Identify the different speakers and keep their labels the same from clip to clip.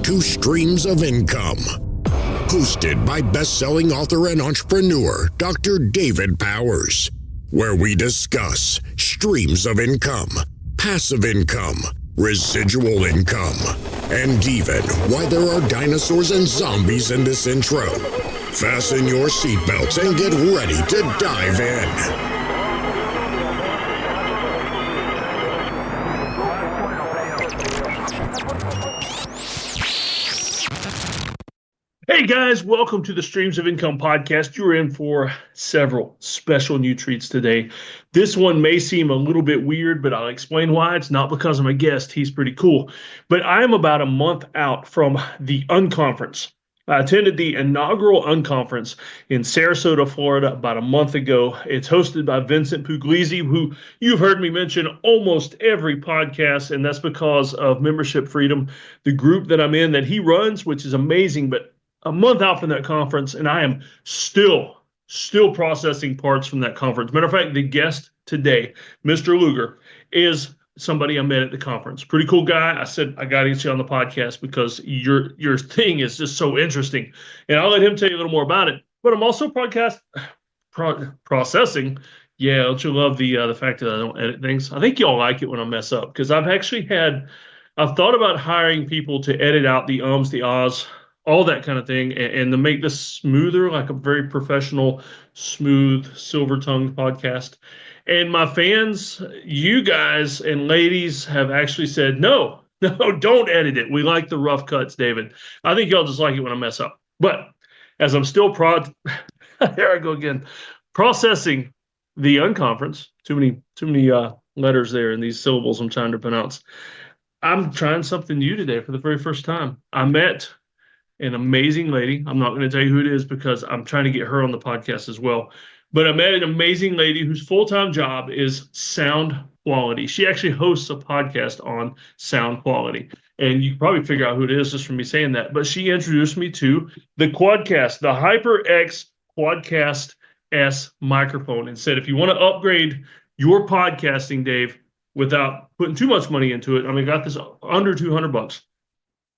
Speaker 1: to Streams of Income, hosted by best-selling author and entrepreneur Dr. David Powers, where we discuss streams of income, passive income, residual income, and even why there are dinosaurs and zombies in this intro. Fasten your seatbelts and get ready to dive in.
Speaker 2: Hey guys, welcome to the Streams of Income podcast. You're in for several special new treats today. This one may seem a little bit weird, but I'll explain why. It's not because I'm a guest. He's pretty cool. But I am about a month out from the Unconference. I attended the inaugural Unconference in Sarasota, Florida about a month ago. It's hosted by Vincent Puglisi, who you've heard me mention almost every podcast, and that's because of Membership Freedom, the group that I'm in that he runs, which is amazing. But a month out from that conference, and I am still processing parts from that conference. Matter of fact, the guest today, Mr. Luger, is somebody I met at the conference. Pretty cool guy. I said, I got to get you on the podcast because your thing is just so interesting. And I'll let him tell you a little more about it. But I'm also processing. Yeah, don't you love the fact that I don't edit things? I think y'all like it when I mess up, because I've thought about hiring people to edit out the ums, the ahs, all that kind of thing, and to make this smoother, like a very professional, smooth, silver-tongued podcast. And my fans, you guys and ladies, have actually said, no, don't edit it. We like the rough cuts, David. I think y'all just like it when I mess up. But as I'm still there I go again, processing the Unconference, too many letters there in these syllables I'm trying to pronounce. I'm trying something new today for the very first time. I met an amazing lady. I'm not going to tell you who it is because I'm trying to get her on the podcast as well. But I met an amazing lady whose full-time job is sound quality. She actually hosts a podcast on sound quality. And you can probably figure out who it is just from me saying that. But she introduced me to the Quadcast, the HyperX Quadcast S microphone, and said, if you want to upgrade your podcasting, Dave, without putting too much money into it, I mean, I got this under $200.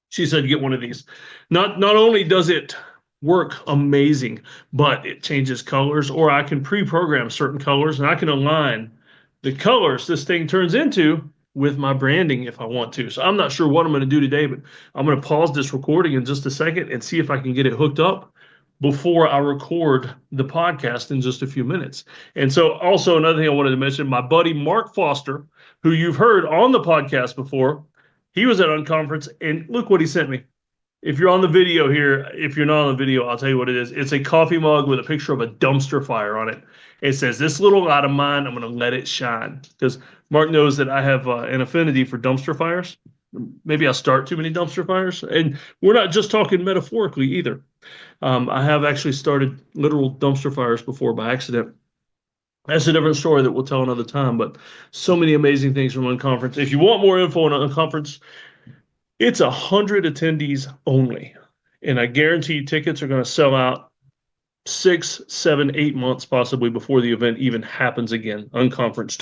Speaker 2: She said, get one of these. Not only does it work amazing, but it changes colors, or I can pre-program certain colors, and I can align the colors this thing turns into with my branding if I want to. So I'm not sure what I'm going to do today, but I'm going to pause this recording in just a second and see if I can get it hooked up before I record the podcast in just a few minutes. And so also another thing I wanted to mention, my buddy Mark Foster, who you've heard on the podcast before, he was at Unconference, and look what he sent me. If you're on the video here, if you're not on the video, I'll tell you what it is. It's a coffee mug with a picture of a dumpster fire on it. It says, this little light of mine, I'm going to let it shine. Because Mark knows that I have an affinity for dumpster fires. Maybe I start too many dumpster fires. And we're not just talking metaphorically either. I have actually started literal dumpster fires before by accident. That's a different story that we'll tell another time, but so many amazing things from Unconference. If you want more info on Unconference, it's 100 attendees only, and I guarantee tickets are going to sell out 6, 7, 8 months possibly before the event even happens again. Unconference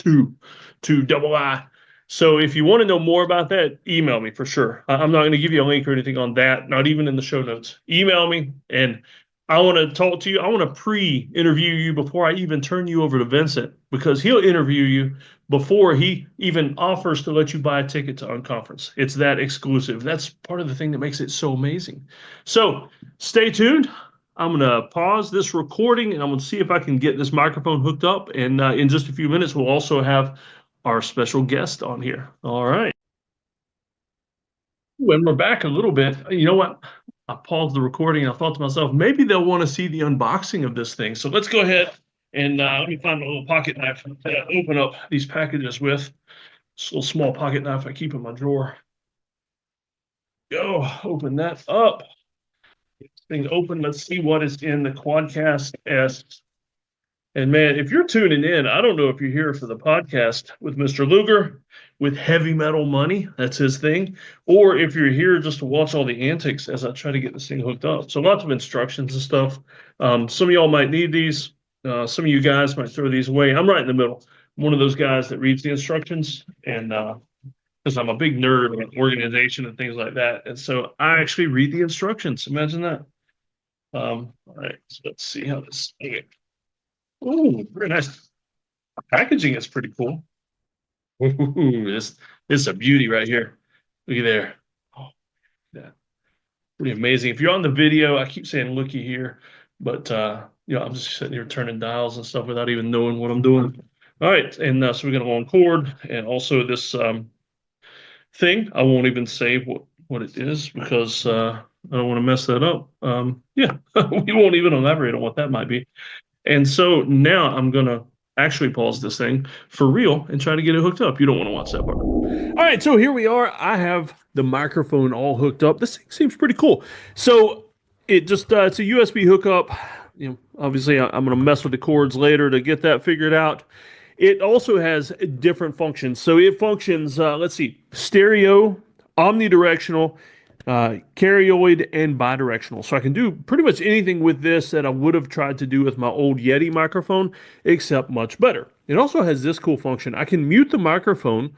Speaker 2: 2 double I. So if you want to know more about that, email me for sure. I'm not going to give you a link or anything on that, not even in the show notes. Email me, and I want to talk to you. I want to pre-interview you before I even turn you over to Vincent, because he'll interview you before he even offers to let you buy a ticket to Unconference. It's that exclusive. That's part of the thing that makes it so amazing. So stay tuned. I'm going to pause this recording, and I'm going to see if I can get this microphone hooked up. And in just a few minutes, we'll also have our special guest on here. All right. When we're back a little bit, you know what? I paused the recording and I thought to myself, maybe they'll want to see the unboxing of this thing. So let's go ahead and let me find a little pocket knife that I open up these packages with. This little small pocket knife I keep in my drawer. Go, open that up. Get this thing open. Let's see what is in the Quadcast S. And man, if you're tuning in, I don't know if you're here for the podcast with Mr. Luger, with heavy metal money, that's his thing, or if you're here just to watch all the antics as I try to get this thing hooked up. So lots of instructions and stuff. Some of y'all might need these. Some of you guys might throw these away. I'm right in the middle. I'm one of those guys that reads the instructions and because I'm a big nerd about organization and things like that. And so I actually read the instructions. Imagine that. All right, so let's see how this. Okay. Ooh, very nice. Packaging is pretty cool. Ooh, this is a beauty right here. Look at there. Oh, yeah, pretty amazing. If you're on the video, I keep saying looky here, but I'm just sitting here turning dials and stuff without even knowing what I'm doing. All right, and so we're gonna go on cord, and also this thing. I won't even say what it is because I don't want to mess that up. Yeah, we won't even elaborate on what that might be. And so now I'm gonna actually pause this thing for real and try to get it hooked up. You don't want to watch that part. All right, so here we are. I have the microphone all hooked up. This thing seems pretty cool. So it just it's a USB hookup. Obviously I'm gonna mess with the cords later to get that figured out. It also has different functions. So it functions, let's see, stereo, omnidirectional, carioid, and bidirectional. So I can do pretty much anything with this that I would have tried to do with my old Yeti microphone, except much better. It also has this cool function. I can mute the microphone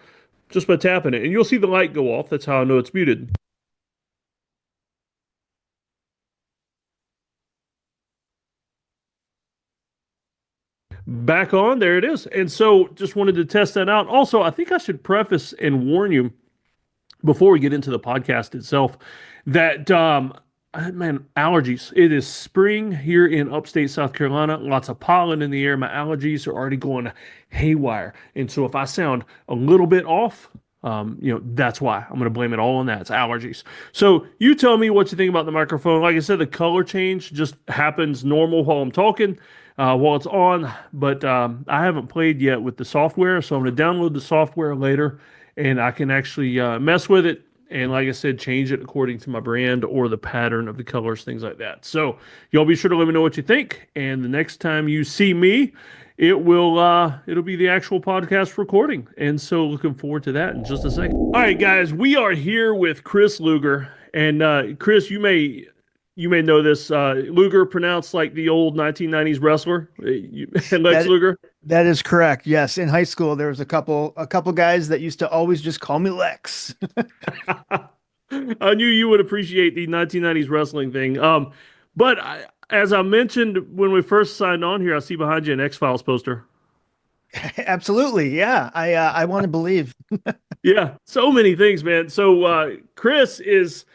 Speaker 2: just by tapping it, and you'll see the light go off. That's how I know it's muted. Back on, there it is. And so just wanted to test that out. Also, I think I should preface and warn you before we get into the podcast itself that man, allergies. It is spring here in upstate South Carolina. Lots of pollen in the air. My allergies are already going haywire. And so if I sound a little bit off, that's why. I'm going to blame it all on that. It's allergies. So you tell me what you think about the microphone. Like I said, the color change just happens normal while I'm talking, while it's on. But I haven't played yet with the software, so I'm going to download the software later, and I can actually mess with it. And like I said, change it according to my brand or the pattern of the colors, things like that. So y'all be sure to let me know what you think. And the next time you see me, it'll be the actual podcast recording. And so looking forward to that in just a second. All right, guys, we are here with Chris Luger. And Chris, you may know this. Luger pronounced like the old 1990s wrestler, Lex Luger.
Speaker 3: That is correct. Yes, in high school there was a couple guys that used to always just call me Lex.
Speaker 2: I knew you would appreciate the 1990s wrestling thing. But as I mentioned when we first signed on here, I see behind you an X-Files poster.
Speaker 3: Absolutely, yeah. I want to believe.
Speaker 2: Yeah, so many things, man. So Chris is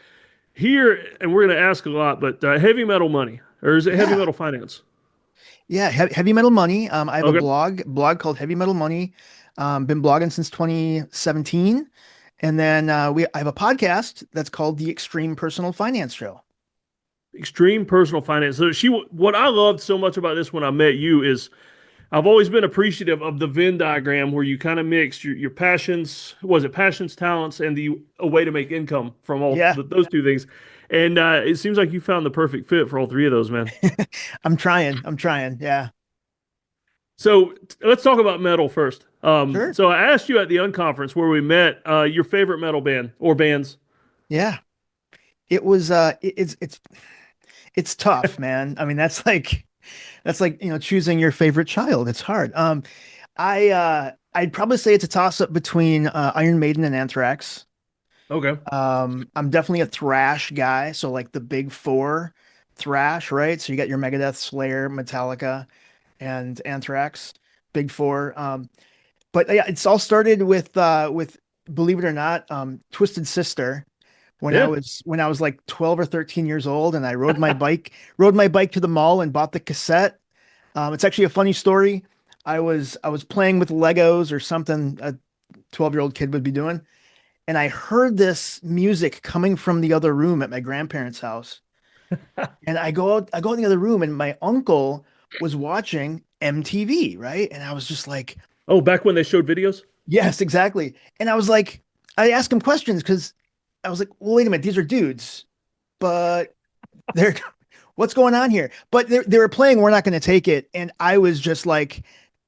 Speaker 2: here, and we're going to ask a lot, but heavy metal money, or is it heavy metal finance?
Speaker 3: Yeah, Heavy Metal Money. I have a blog called Heavy Metal Money. Been blogging since 2017, and then I have a podcast that's called the Extreme Personal Finance Show.
Speaker 2: Extreme Personal Finance. So what I loved so much about this when I met you is I've always been appreciative of the Venn diagram where you kind of mix your passions, passions, talents, and a way to make income from all those two things. And it seems like you found the perfect fit for all three of those, man.
Speaker 3: I'm trying. Yeah.
Speaker 2: So let's talk about metal first.
Speaker 3: Sure.
Speaker 2: So I asked you at the Unconference where we met, your favorite metal band or bands.
Speaker 3: Yeah. It was, it's tough, man. I mean, that's like, choosing your favorite child. It's hard. I'd probably say it's a toss up between Iron Maiden and Anthrax.
Speaker 2: Okay.
Speaker 3: I'm definitely a thrash guy, so like the big four thrash, right? So you got your Megadeth, Slayer, Metallica, and Anthrax, big four. But yeah, it's all started with believe it or not, Twisted Sister. When I was like 12 or 13 years old, and I rode my bike to the mall and bought the cassette. It's actually a funny story. I was playing with Legos or something a 12-year-old kid would be doing. And I heard this music coming from the other room at my grandparents' house. And I go in the other room, and my uncle was watching MTV, right? And I was just like,
Speaker 2: oh, back when they showed videos?
Speaker 3: Yes, exactly. And I was like, I asked him questions because I was like, well, wait a minute, these are dudes, but what's going on here? But they were playing We're Not Going to Take It. And I was just like,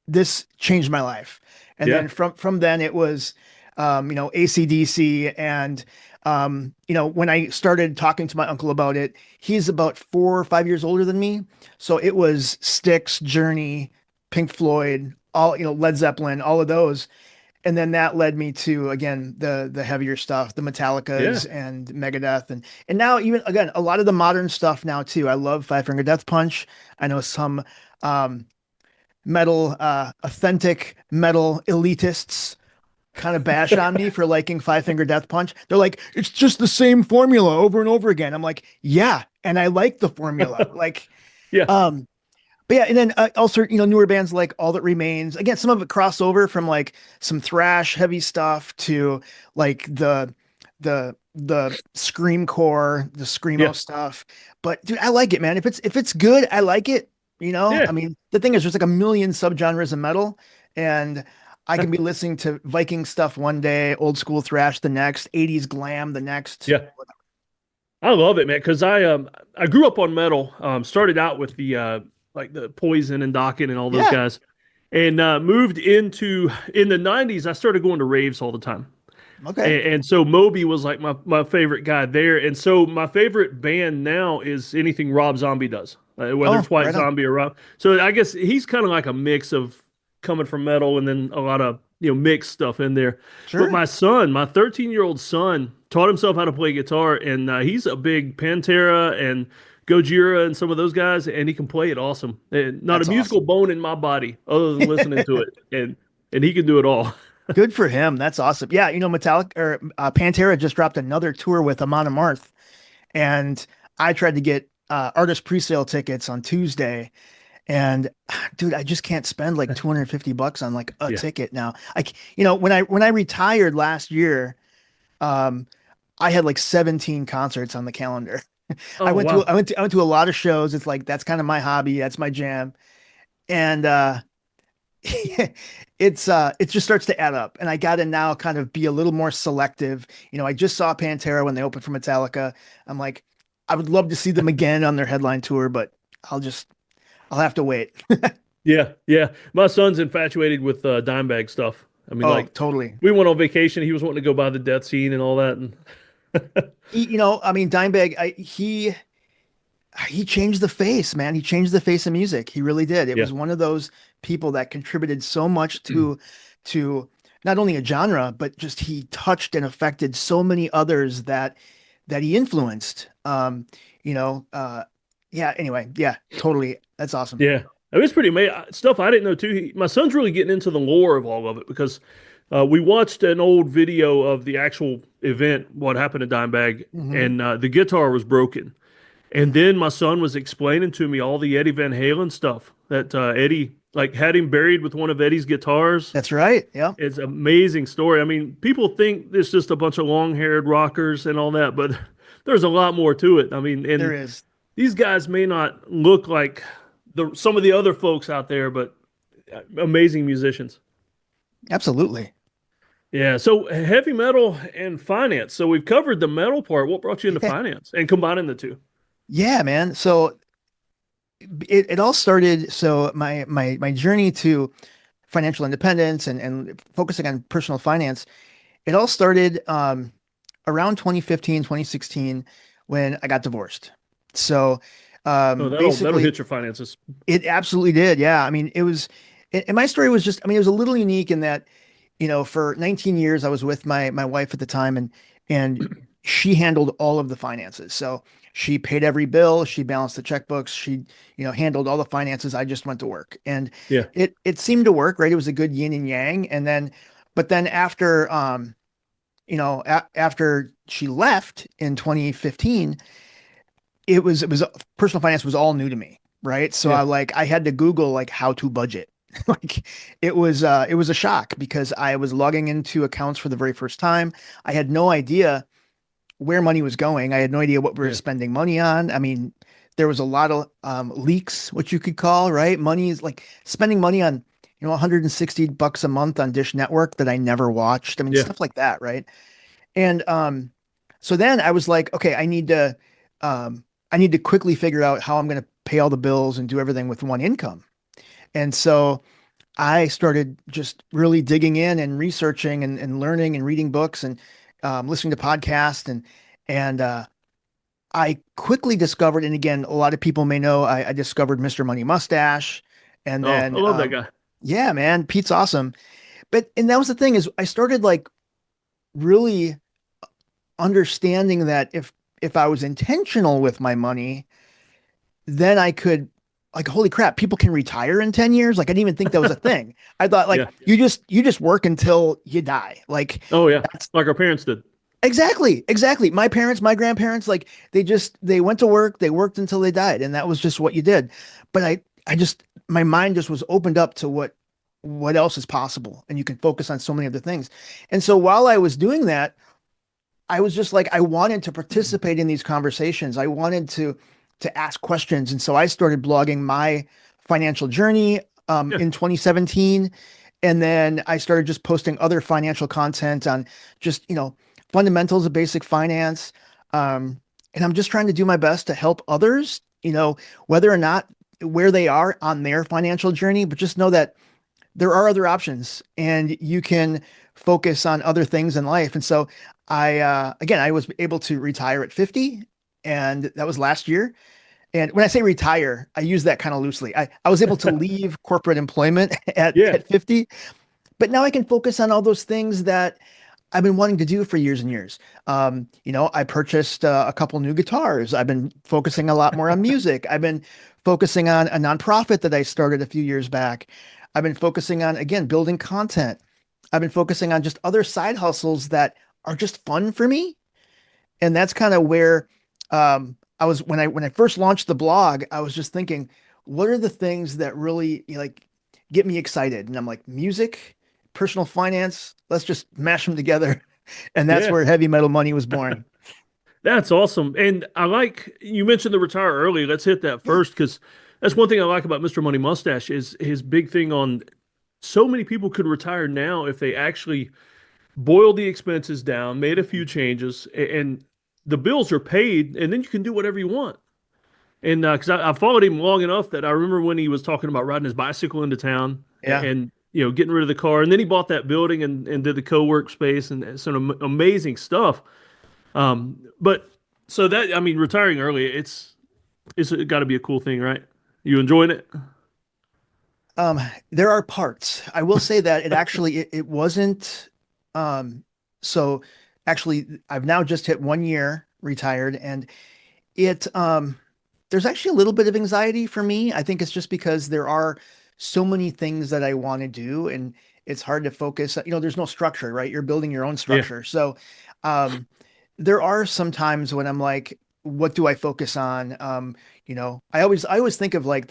Speaker 3: this changed my life. And then from then it was, AC/DC. And, when I started talking to my uncle about it, he's about 4 or 5 years older than me. So it was Styx, Journey, Pink Floyd, all, Led Zeppelin, all of those. and then that led me to again the heavier stuff, the
Speaker 2: Yeah.
Speaker 3: Metallicas and Megadeth, and now even again a lot of the modern stuff now too. I love Five Finger Death Punch. I know some um, metal, authentic metal elitists kind of bash on me for liking Five Finger Death Punch. They're like, it's just the same formula over and over again. I'm like, yeah, and I like the formula. Like,
Speaker 2: Yeah.
Speaker 3: um, but yeah, and then also, newer bands like All That Remains. Again, some of it crossover from like some thrash heavy stuff to like the scream core, the screamo
Speaker 2: Yeah.
Speaker 3: stuff. But dude, I like it, man. If it's good, I like it. I
Speaker 2: Yeah.
Speaker 3: mean, the thing is, there's like a million subgenres of metal, and I can be listening to Viking stuff one day, old school thrash the next, 80s glam the next.
Speaker 2: Yeah. I love it, man, because I grew up on metal. Started out with the like the Poison and Dokken and all those
Speaker 3: Yeah.
Speaker 2: guys, and moved into in the '90s. I started going to raves all the time,
Speaker 3: Okay.
Speaker 2: and so Moby was like my favorite guy there. And so my favorite band now is anything Rob Zombie does, whether
Speaker 3: Oh,
Speaker 2: it's White
Speaker 3: right on.
Speaker 2: Zombie or Rob. So I guess he's kind of like a mix of coming from metal and then a lot of mixed stuff in there. But
Speaker 3: Sure.
Speaker 2: my son, my 13-year-old son, taught himself how to play guitar, and he's a big Pantera and Gojira and some of those guys, and he can play it awesome. And not a
Speaker 3: That's
Speaker 2: musical
Speaker 3: awesome.
Speaker 2: bone in my body other than listening to it, and he can do it all.
Speaker 3: Good for him. That's awesome. Yeah, Metallic or Pantera just dropped another tour with Amon Amarth, and I tried to get artist presale tickets on Tuesday, and dude, I just can't spend like 250 bucks on like a
Speaker 2: Yeah.
Speaker 3: ticket now. When I retired last year, um, I had like 17 concerts on the calendar. I
Speaker 2: Oh
Speaker 3: went to
Speaker 2: wow.
Speaker 3: I went to a lot of shows. It's like that's kind of my hobby. That's my jam, and it just starts to add up, and I got to now kind of be a little more selective. I just saw Pantera when they opened for Metallica. I'm like, I would love to see them again on their headline tour, but I'll have to wait.
Speaker 2: Yeah, yeah. My son's infatuated with Dimebag stuff. I mean,
Speaker 3: Oh,
Speaker 2: like
Speaker 3: totally.
Speaker 2: we went on vacation. He was wanting to go by the death scene and all that. And
Speaker 3: I mean, Dimebag, he changed the face, man. He changed the face of music. He really did. It
Speaker 2: yeah,
Speaker 3: was one of those people that contributed so much to not only a genre, but just he touched and affected so many others that he influenced. You know, yeah, anyway, yeah, totally. That's awesome.
Speaker 2: yeah. It was pretty amazing stuff I didn't know too. My son's really getting into the lore of all of it because we watched an old video of the actual event, what happened to Dimebag,
Speaker 3: Hmm.
Speaker 2: and the guitar was broken. And then my son was explaining to me all the Eddie Van Halen stuff that Eddie like had him buried with one of Eddie's guitars.
Speaker 3: That's right. Yeah,
Speaker 2: It's an amazing story. I mean, people think it's just a bunch of long-haired rockers and all that, but there's a lot more to it. I mean,
Speaker 3: there
Speaker 2: and
Speaker 3: is.
Speaker 2: these guys may not look like some of the other folks out there, but amazing musicians.
Speaker 3: Absolutely.
Speaker 2: Yeah. So heavy metal and finance. So we've covered the metal part. What brought you into finance and combining the two?
Speaker 3: Yeah, man. So it all started. So my journey to financial independence and focusing on personal finance, it all started around 2015, 2016 when I got divorced. So
Speaker 2: Oh, that'll
Speaker 3: basically,
Speaker 2: hit your finances.
Speaker 3: it absolutely did. Yeah. I mean, and my story was just, I mean, it was a little unique in that, for 19 years I was with my wife at the time, and she handled all of the finances. So she paid every bill, she balanced the checkbooks, she, handled all the finances. I just went to work, and
Speaker 2: Yeah.
Speaker 3: it seemed to work, right? It was a good yin and yang. But then after, after she left in 2015, it was personal finance was all new to me, right? So
Speaker 2: Yeah.
Speaker 3: I had to Google like how to budget. Like it was a shock because I was logging into accounts for the very first time. I had no idea where money was going. I had no idea what we were
Speaker 2: Yeah.
Speaker 3: spending money on. I mean, there was a lot of leaks, what you could call, right? Money is like spending money on, 160 bucks a month on Dish Network that I never watched. I mean,
Speaker 2: Yeah.
Speaker 3: stuff like that, right? And so then I was like, okay, I need to quickly figure out how I'm going to pay all the bills and do everything with one income. And so I started just really digging in and researching and learning and reading books and listening to podcasts, and I quickly discovered, and again, a lot of people may know, I discovered Mr. Money Mustache, and
Speaker 2: Oh, I
Speaker 3: then
Speaker 2: love that guy.
Speaker 3: yeah, man, Pete's awesome. but and that was the thing is I started like really understanding that if I was intentional with my money, then I could like holy crap, people can retire in 10 years. Like I didn't even think that was a thing. I thought like
Speaker 4: Yeah.
Speaker 3: you just work until you die. Like
Speaker 4: Oh yeah.
Speaker 3: that's
Speaker 4: Like our parents did.
Speaker 3: exactly. My parents, my grandparents, like they went to work, they worked until they died, and that was just what you did. But I just my mind just was opened up to what else is possible, and you can focus on so many other things. And so while I was doing that, I was just like I wanted to participate in these conversations. I wanted to ask questions, and so I started blogging my financial journey
Speaker 4: Yeah.
Speaker 3: in 2017, and then I started just posting other financial content on just fundamentals of basic finance. And I'm just trying to do my best to help others, whether or not where they are on their financial journey, but just know that there are other options and you can focus on other things in life. And so again, I was able to retire at 50, and that was last year. And when I say retire, I use that kind of loosely. I was able to leave corporate employment
Speaker 4: Yeah.
Speaker 3: at 50, but now I can focus on all those things that I've been wanting to do for years and years. I purchased a couple new guitars. I've been focusing a lot more on music. I've been focusing on a nonprofit that I started a few years back. I've been focusing on, again, building content. I've been focusing on just other side hustles that are just fun for me. And that's kind of where I was when I first launched the blog. I was just thinking, what are the things that really like get me excited? And I'm like, music, personal finance. Let's just mash them together, and that's
Speaker 4: Yeah.
Speaker 3: where Heavy Metal Money was born.
Speaker 4: That's awesome. And I like you mentioned the retire early. Let's hit that
Speaker 3: Yeah,
Speaker 4: first because that's one thing I like about Mr. Money Mustache is his big thing on so many people could retire now if they actually boiled the expenses down, made a few changes, and the bills are paid, and then you can do whatever you want. And because I followed him long enough that I remember when he was talking about riding his bicycle into town
Speaker 3: yeah.
Speaker 4: and getting rid of the car, and then he bought that building and did the co-work space and some amazing stuff. But so that I mean, retiring early, it's got to be a cool thing, right? You enjoying it?
Speaker 3: Um, there are parts. I will say that it wasn't. Um, so actually, I've now just hit 1 year retired, and it there's actually a little bit of anxiety for me. I think it's just because there are so many things that I want to do, and it's hard to focus. There's no structure, right? You're building your own
Speaker 4: Yeah,
Speaker 3: structure. So um, there are some times when I'm like, what do I focus on? I always think of like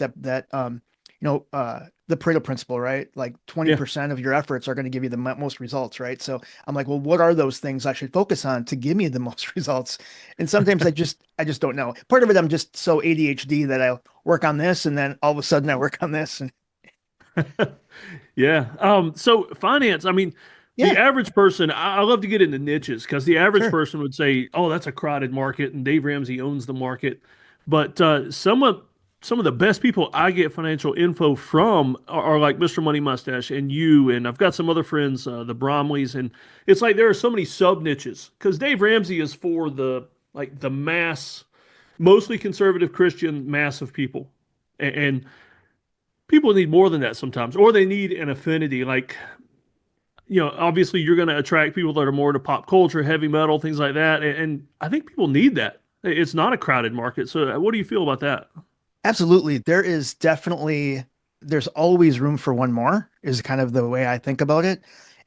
Speaker 3: the Pareto principle, right? Like
Speaker 4: yeah.
Speaker 3: 20% of your efforts are going to give you the most results, right? So I'm like, well, what are those things I should focus on to give me the most results? And sometimes I just don't know. Part of it, I'm just so ADHD that I work on this and then all of a sudden I work on this. And
Speaker 4: Yeah. So finance, I mean, the
Speaker 3: yeah,
Speaker 4: average person, I love to get into niches because the average
Speaker 3: sure.
Speaker 4: person would say, "Oh, that's a crowded market," and Dave Ramsey owns the market. But some of the best people I get financial info from are like Mr. Money Mustache and you, and I've got some other friends, the Bromleys, and it's like there are so many sub niches because Dave Ramsey is for the mass, mostly conservative Christian mass of people, and people need more than that sometimes, or they need an affinity. Like, obviously you're going to attract people that are more into pop culture, heavy metal, things like that. And I think people need that. It's not a crowded market. So, what do you feel about that?
Speaker 3: Absolutely. There's always room for one more is kind of the way I think about it.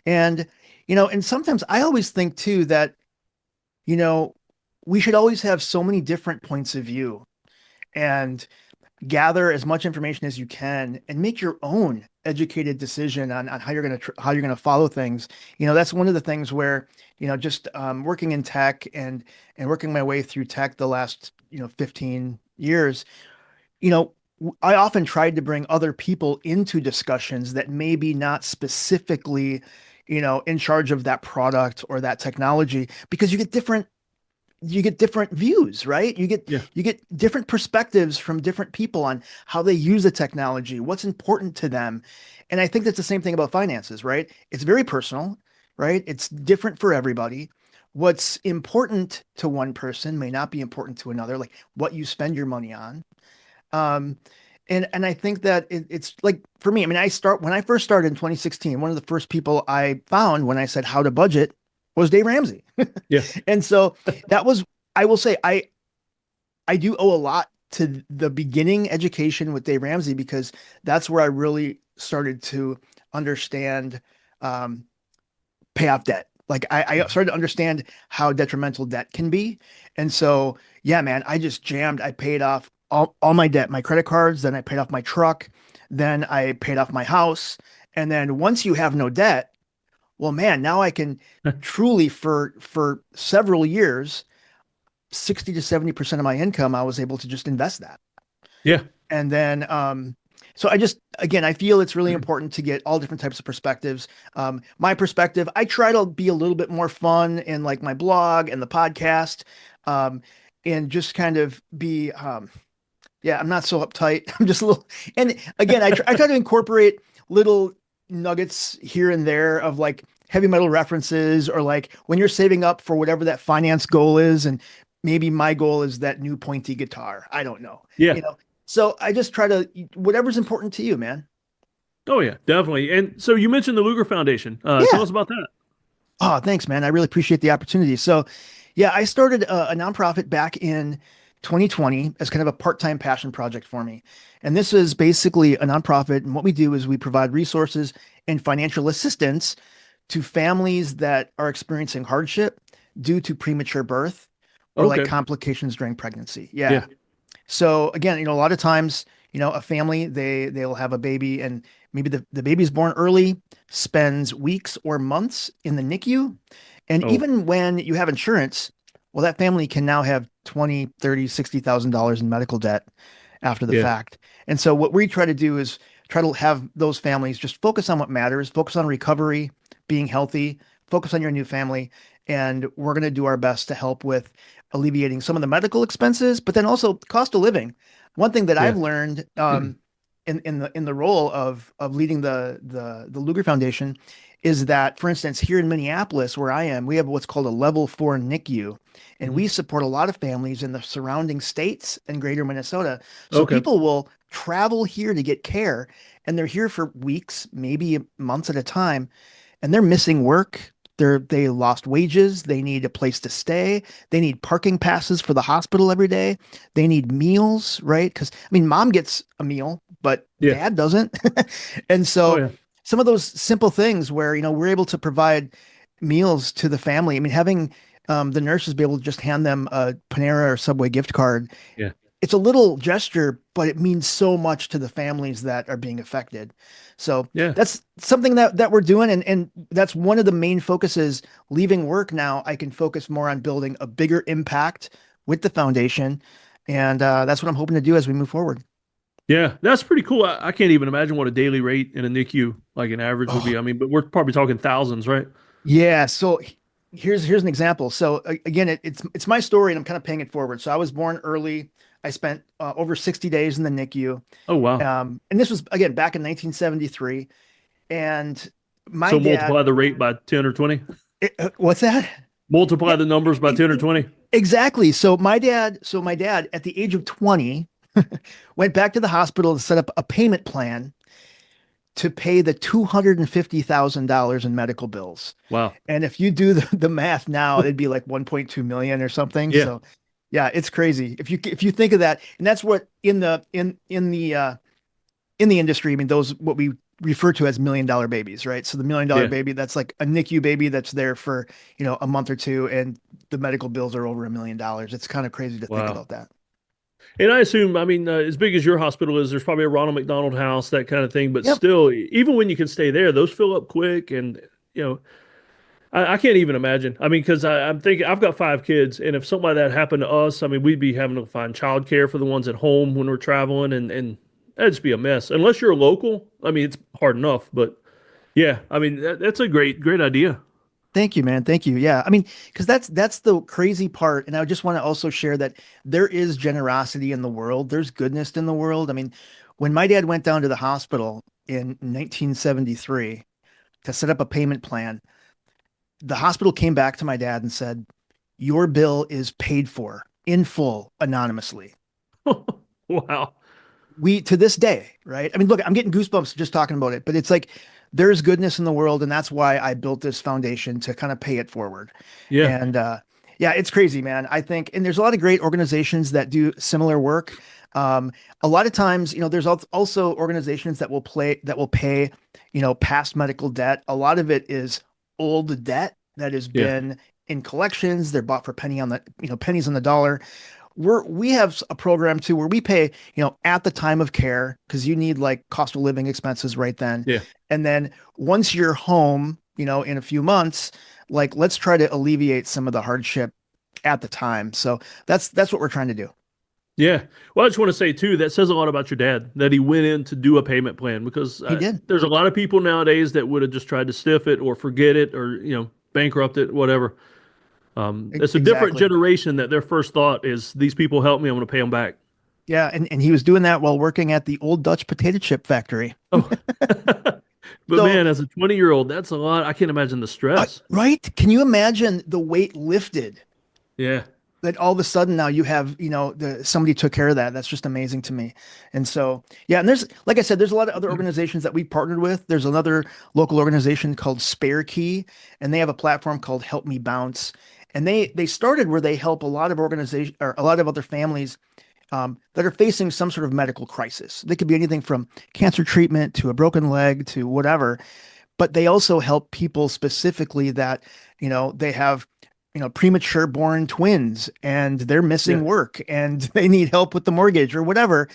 Speaker 3: And, and sometimes I always think too that, you know, we should always have so many different points of view and gather as much information as you can and make your own educated decision on how you're going to follow things. That's one of the things where, just working in tech and working my way through tech the last, 15 years, you know, I often tried to bring other people into discussions that maybe not specifically, in charge of that product or that technology, because you get different views, right? You get
Speaker 4: Yeah.
Speaker 3: you get different perspectives from different people on how they use the technology, what's important to them. And I think that's the same thing about finances, right? It's very personal, right? It's different for everybody. What's important to one person may not be important to another, like what you spend your money on. Um, And I think that it's like for me, I mean, when I first started in 2016, one of the first people I found when I said how to budget was Dave Ramsey.
Speaker 4: Yeah.
Speaker 3: And so that was, I will say, I do owe a lot to the beginning education with Dave Ramsey because that's where I really started to understand um, pay off debt. Like I started to understand how detrimental debt can be. And so, yeah, man, I just jammed. I paid off all my debt, my credit cards, then I paid off my truck, then I paid off my house. And then once you have no debt, well, man, now I can truly for several years, 60 to 70% of my income, I was able to just invest that.
Speaker 4: Yeah.
Speaker 3: And then, so I just, again, I feel it's really important to get all different types of perspectives. My perspective, I try to be a little bit more fun in like my blog and the podcast, and just kind of be, yeah, I'm not so uptight. I'm just a little, and again, I try to incorporate little nuggets here and there of like heavy metal references or like when you're saving up for whatever that finance goal is. And maybe my goal is that new pointy guitar. I don't know.
Speaker 4: Yeah.
Speaker 3: You know, so I just try to, whatever's important to you, man.
Speaker 4: Oh yeah, definitely. And so you mentioned the Luger Foundation. Tell
Speaker 3: Yeah.
Speaker 4: us about that.
Speaker 3: Oh, thanks, man. I really appreciate the opportunity. So, yeah, I started a nonprofit back in 2020 as kind of a part-time passion project for me. And this is basically a nonprofit. And what we do is we provide resources and financial assistance to families that are experiencing hardship due to premature birth or like
Speaker 4: Okay.
Speaker 3: complications during pregnancy.
Speaker 4: Yeah.
Speaker 3: Yeah. So again, a lot of times, a family, they'll have a baby and maybe the baby's born early, spends weeks or months in the NICU. And
Speaker 4: Oh,
Speaker 3: even when you have insurance, well, that family can now have 20, 30, $60,000 in medical debt after the
Speaker 4: yeah.
Speaker 3: fact. And so what we try to do is try to have those families just focus on what matters, focus on recovery, being healthy, focus on your new family. And we're going to do our best to help with alleviating some of the medical expenses, but then also cost of living. One thing that
Speaker 4: Yeah.
Speaker 3: I've learned in the role of leading the Luger Foundation is that, for instance, here in Minneapolis, where I am, we have what's called a level 4 NICU, and
Speaker 4: Mhm.
Speaker 3: we support a lot of families in the surrounding states and greater Minnesota. So
Speaker 4: Okay.
Speaker 3: people will travel here to get care, and they're here for weeks, maybe months at a time, and they're missing work. They lost wages. They need a place to stay. They need parking passes for the hospital every day. They need meals, right? Because I mean, mom gets a meal, but
Speaker 4: Yeah.
Speaker 3: dad doesn't. And
Speaker 4: Oh
Speaker 3: so
Speaker 4: yeah.
Speaker 3: some of those simple things where, we're able to provide meals to the family. I mean, having the nurses be able to just hand them a Panera or Subway gift card,
Speaker 4: Yeah.
Speaker 3: it's a little gesture, but it means so much to the families that are being affected. So
Speaker 4: Yeah.
Speaker 3: that's something that we're doing. And that's one of the main focuses. Leaving work now, I can focus more on building a bigger impact with the foundation. And that's what I'm hoping to do as we move forward.
Speaker 4: Yeah. That's pretty cool. I can't even imagine what a daily rate in a NICU, like an average would
Speaker 3: Oh,
Speaker 4: be. I mean, but we're probably talking thousands, right?
Speaker 3: yeah. So here's an example. So again, it's my story, and I'm kind of paying it forward. So I was born early. I spent over 60 days in the NICU.
Speaker 4: Oh wow.
Speaker 3: And this was again back in 1973. And my
Speaker 4: So
Speaker 3: dad,
Speaker 4: multiply the rate by 10 or 20.
Speaker 3: what's that?
Speaker 4: Multiply the numbers by 10 or 20.
Speaker 3: Exactly. So my dad at the age of 20 went back to the hospital to set up a payment plan to pay the $250,000 in medical bills.
Speaker 4: Wow.
Speaker 3: And if you do the math now, it'd be like 1.2 million or something.
Speaker 4: Yeah.
Speaker 3: So yeah, it's crazy. If you think of that, and that's what in the industry, I mean, those what we refer to as $1 million babies, right? So the $1 million
Speaker 4: Yeah.
Speaker 3: baby, that's like a NICU baby that's there for, a month or two, and the medical bills are over $1 million. It's kind of crazy to think
Speaker 4: Wow.
Speaker 3: about that.
Speaker 4: And I assume, I mean, as big as your hospital is, there's probably a Ronald McDonald House, that kind of thing. But
Speaker 3: Yep.
Speaker 4: still, even when you can stay there, those fill up quick. And, you know, I can't even imagine. I mean, because I'm thinking, I've got 5 kids. And if something like that happened to us, I mean, we'd be having to find childcare for the ones at home when we're traveling. And that'd just be a mess. Unless you're a local, I mean, it's hard enough. But yeah, I mean, that's a great idea.
Speaker 3: Thank you, man. Thank you. Yeah. I mean, because that's the crazy part. And I just want to also share that there is generosity in the world. There's goodness in the world. I mean, when my dad went down to the hospital in 1973 to set up a payment plan, the hospital came back to my dad and said, "Your bill is paid for in full anonymously."
Speaker 4: Wow.
Speaker 3: we to this day, right? I mean, look, I'm getting goosebumps just talking about it, but it's like there's goodness in the world, and that's why I built this foundation to kind of pay it forward.
Speaker 4: Yeah.
Speaker 3: And yeah, it's crazy, man. I think, and there's a lot of great organizations that do similar work. A lot of times, there's also organizations that will pay, past medical debt. A lot of it is old debt that has
Speaker 4: Yeah.
Speaker 3: been in collections. They're bought for pennies on the dollar. We have a program too where we pay, at the time of care, because you need like cost of living expenses right then.
Speaker 4: Yeah.
Speaker 3: And then once you're home, in a few months, like let's try to alleviate some of the hardship at the time. So that's what we're trying to do.
Speaker 4: Yeah. Well, I just want to say too, that says a lot about your dad that he went in to do a payment plan, because
Speaker 3: He did.
Speaker 4: there's a lot of people nowadays that would have just tried to stiff it or forget it or, bankrupt it, whatever. It's a different
Speaker 3: Exactly.
Speaker 4: generation that their first thought is these people help me, I'm going to pay them back.
Speaker 3: Yeah, and he was doing that while working at the old Dutch potato chip factory.
Speaker 4: Oh, but
Speaker 3: So,
Speaker 4: man, as a 20-year-old, that's a lot. I can't imagine the stress.
Speaker 3: right? Can you imagine the weight lifted
Speaker 4: Yeah.
Speaker 3: that all of a sudden now you have, somebody took care of that? That's just amazing to me. And so, yeah, and like I said, there's a lot of other organizations that we partnered with. There's another local organization called Spare Key, and they have a platform called Help Me Bounce. And they started where they help a lot of organizations or a lot of other families that are facing some sort of medical crisis. They could be anything from cancer treatment to a broken leg to whatever. But they also help people specifically that, they have, premature born twins and they're missing
Speaker 4: Yeah.
Speaker 3: work and they need help with the mortgage or whatever.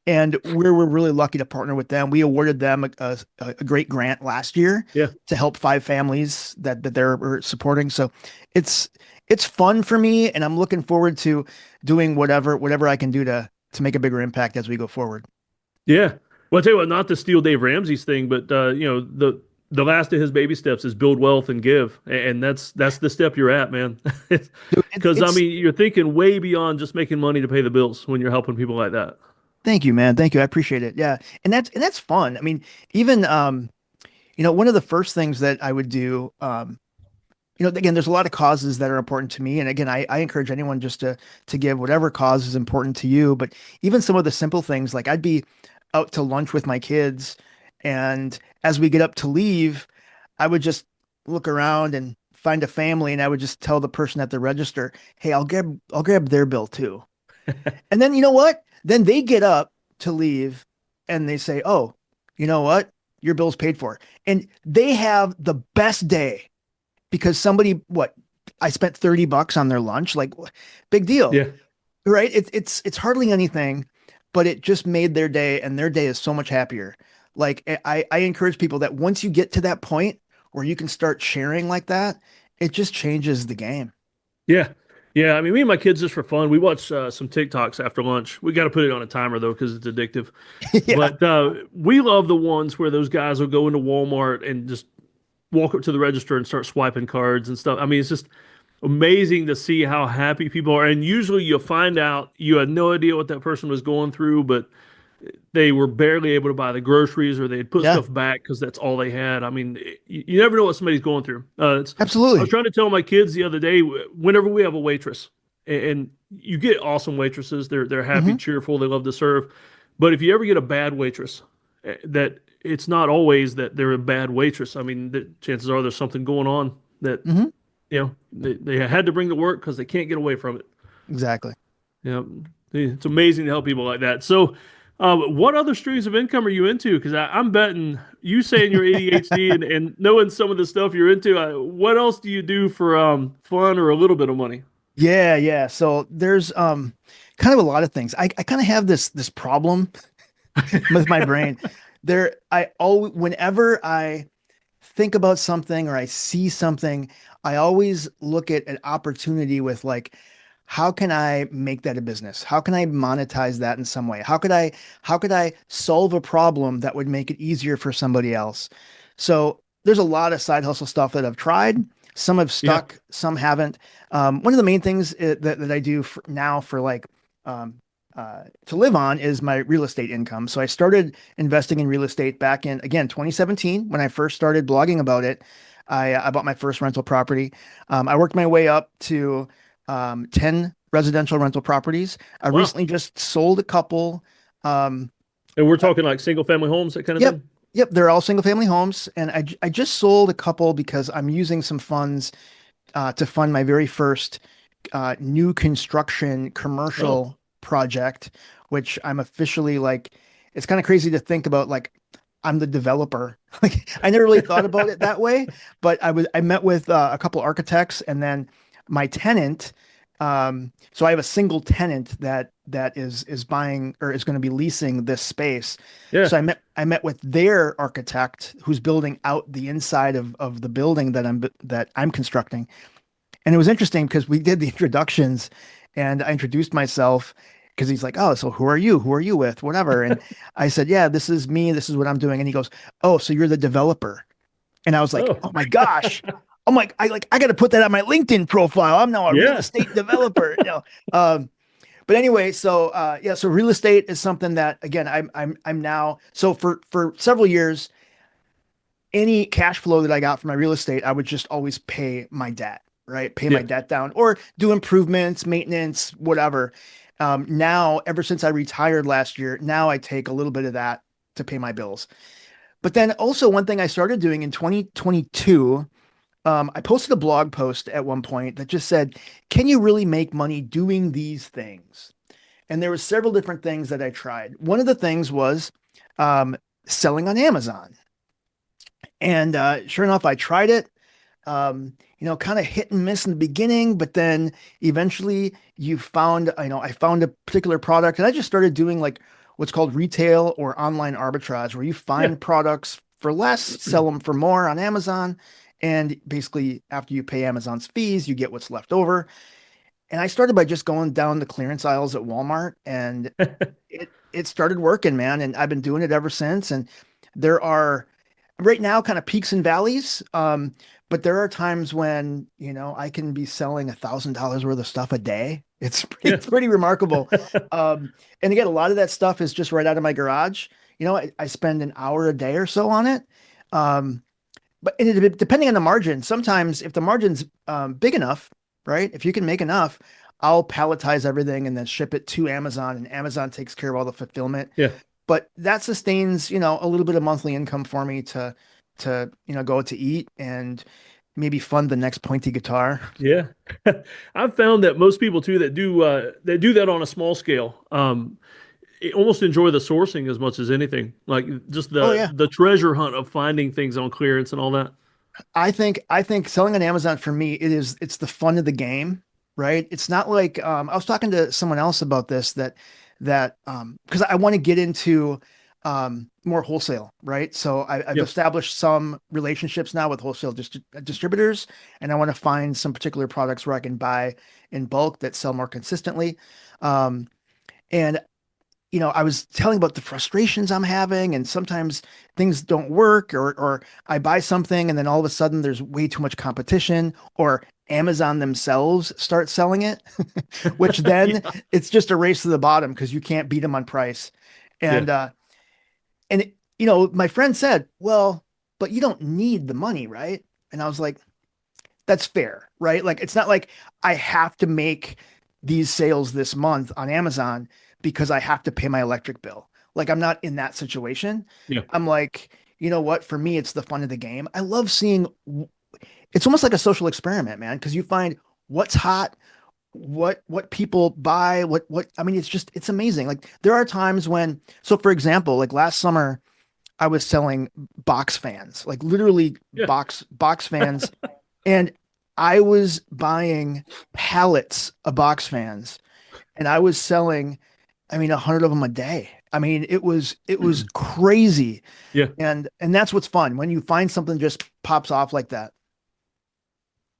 Speaker 3: And we're really lucky to partner with them. We awarded them a great grant last year
Speaker 4: Yeah.
Speaker 3: to help 5 families that they're supporting. So it's fun for me, and I'm looking forward to doing whatever I can do to make a bigger impact as we go forward.
Speaker 4: Yeah. Well, I'll tell you what, not to steal Dave Ramsey's thing, but the last of his baby steps is build wealth and give, and that's the step you're at, man.
Speaker 3: Dude,
Speaker 4: Because I
Speaker 3: it's
Speaker 4: mean, you're thinking way beyond just making money to pay the bills when you're helping people like that.
Speaker 3: Thank you, man. Thank you. I appreciate it. Yeah. And that's fun. I mean, even one of the first things that I would do, again, there's a lot of causes that are important to me. And again, I encourage anyone just to give whatever cause is important to you. But even some of the simple things, like I'd be out to lunch with my kids, and as we get up to leave, I would just look around and find a family, and I would just tell the person at the register, "Hey, I'll grab their bill too." And then you know what? Then they get up to leave and they say, "Oh, you know what? Your bill's paid for." And they have the best day because I spent $30 on their lunch. Like, big deal.
Speaker 4: Yeah.
Speaker 3: Right? It's hardly anything, but it just made their day, and their day is so much happier. Like I encourage people that once you get to that point where you can start sharing like that, it just changes the game.
Speaker 4: Yeah. Yeah. I mean, me and my kids, just for fun, we watch some TikToks after lunch. We got to put it on a timer though, because it's addictive.
Speaker 3: Yeah.
Speaker 4: But we love the ones where those guys will go into Walmart and just walk up to the register and start swiping cards and stuff. I mean, it's just amazing to see how happy people are. And usually you'll find out you had no idea what that person was going through, but they were barely able to buy the groceries, or they'd put
Speaker 3: Yeah.
Speaker 4: stuff back because that's all they had. I mean, you never know what somebody's going through. I was
Speaker 3: Absolutely.
Speaker 4: trying to tell my kids the other day, whenever we have a waitress, and you get awesome waitresses, they're happy,
Speaker 3: Mhm.
Speaker 4: cheerful, they love to serve. But if you ever get a bad waitress, that it's not always that they're a bad waitress. I mean, the chances are there's something going on that
Speaker 3: Mhm.
Speaker 4: they had to bring to work because they can't get away from it.
Speaker 3: Exactly.
Speaker 4: Yeah, it's amazing to help people like that. So, what other streams of income are you into? Because I'm betting you saying you're ADHD and knowing some of the stuff you're into. What else do you do for fun or a little bit of money?
Speaker 3: Yeah, yeah. So there's kind of a lot of things. I kind of have this problem with my brain. Whenever I think about something or I see something, I always look at an opportunity with like, how can I make that a business? How can I monetize that in some way? How could I solve a problem that would make it easier for somebody else? So there's a lot of side hustle stuff that I've tried. Some have stuck, some haven't. One of the main things that I do now for like to live on is my real estate income. So I started investing in real estate back in, again, 2017 when I first started blogging about it. I bought my first rental property. I worked my way up to 10 residential rental properties. I
Speaker 4: Wow.
Speaker 3: recently just sold a couple.
Speaker 4: And we're talking like single family homes, that kind of
Speaker 3: Yep.
Speaker 4: thing?
Speaker 3: Yep. They're all single family homes. And I just sold a couple because I'm using some funds to fund my very first new construction
Speaker 4: Oh,
Speaker 3: commercial project, which I'm officially like, it's kind of crazy to think about like I'm the developer. Like I never really thought about it that way, but I met with a couple architects and then my tenant. So I have a single tenant that is buying or is going to be leasing this space.
Speaker 4: yeah.
Speaker 3: So I met with their architect who's building out the inside of the building that I'm constructing. And it was interesting because we did the introductions and I introduced myself because he's like, "Oh, so who are you? Who are you with? Whatever." And I said, "Yeah, this is me. This is what I'm doing." And he goes, "Oh, so you're the developer." And I was like,
Speaker 4: Oh,
Speaker 3: "Oh my gosh." I'm like, I got to put that on my LinkedIn profile. I'm now a real
Speaker 4: yeah.
Speaker 3: estate developer. Um, but anyway, so yeah, so real estate is something that again I'm now so for several years any cash flow that I got from my real estate, I would just always pay my debt, right? Pay my
Speaker 4: Yeah.
Speaker 3: debt down or do improvements, maintenance, whatever. Now, ever since I retired last year, now I take a little bit of that to pay my bills. But then also, one thing I started doing in 2022, I posted a blog post at one point that just said, "Can you really make money doing these things?" And there were several different things that I tried. One of the things was um, selling on Amazon. And sure enough, I tried it. Kind of hit and miss in the beginning, but then eventually I found a particular product and I just started doing like what's called retail or online arbitrage, where you
Speaker 4: Yeah.
Speaker 3: find products for less, sell them for more on Amazon. And basically, after you pay Amazon's fees, you get what's left over. And I started by just going down the clearance aisles at Walmart and it started working, man. And I've been doing it ever since. And there are right now kind of peaks and valleys. But there are times when, I can be selling $1,000 worth of stuff a day. It's
Speaker 4: Yeah.
Speaker 3: it's pretty remarkable. And again, a lot of that stuff is just right out of my garage. I spend an hour a day or so on it. Um, but depending on the margin, sometimes if the margin's big enough, right? If you can make enough, I'll palletize everything and then ship it to Amazon, and Amazon takes care of all the fulfillment.
Speaker 4: Yeah.
Speaker 3: But that sustains, a little bit of monthly income for me to go to eat and maybe fund the next pointy guitar.
Speaker 4: Yeah. I've found that most people too that do that on a small scale, almost enjoy the sourcing as much as anything. Like just
Speaker 3: Oh
Speaker 4: the
Speaker 3: yeah.
Speaker 4: the treasure hunt of finding things on clearance and all that.
Speaker 3: I think selling on Amazon for me, it's the fun of the game, right? It's not like I was talking to someone else about this that because I want to get into more wholesale, right? So I've
Speaker 4: Yep.
Speaker 3: established some relationships now with wholesale distributors, and I want to find some particular products where I can buy in bulk that sell more consistently. Um, and I was telling about the frustrations I'm having, and sometimes things don't work, or I buy something and then all of a sudden there's way too much competition, or Amazon themselves start selling it, which then
Speaker 4: Yeah.
Speaker 3: it's just a race to the bottom because you can't beat them on price.
Speaker 4: Yeah.
Speaker 3: And my friend said, "Well, but you don't need the money, right?" And I was like, "That's fair, right? Like it's not like I have to make these sales this month on Amazon because I have to pay my electric bill. Like I'm not in that situation.
Speaker 4: Yeah.
Speaker 3: I'm like, you know what? For me, it's the fun of the game. I love seeing it's almost like a social experiment, man, because you find what's hot, what people buy, what I mean, it's amazing. Like there are times when, so for example, like last summer, I was selling box fans, like literally
Speaker 4: Yeah.
Speaker 3: box fans, and I was buying pallets of box fans, and I was selling, I mean, 100 of them a day. I mean, it was crazy,
Speaker 4: Yeah.
Speaker 3: and that's what's fun when you find something just pops off like that.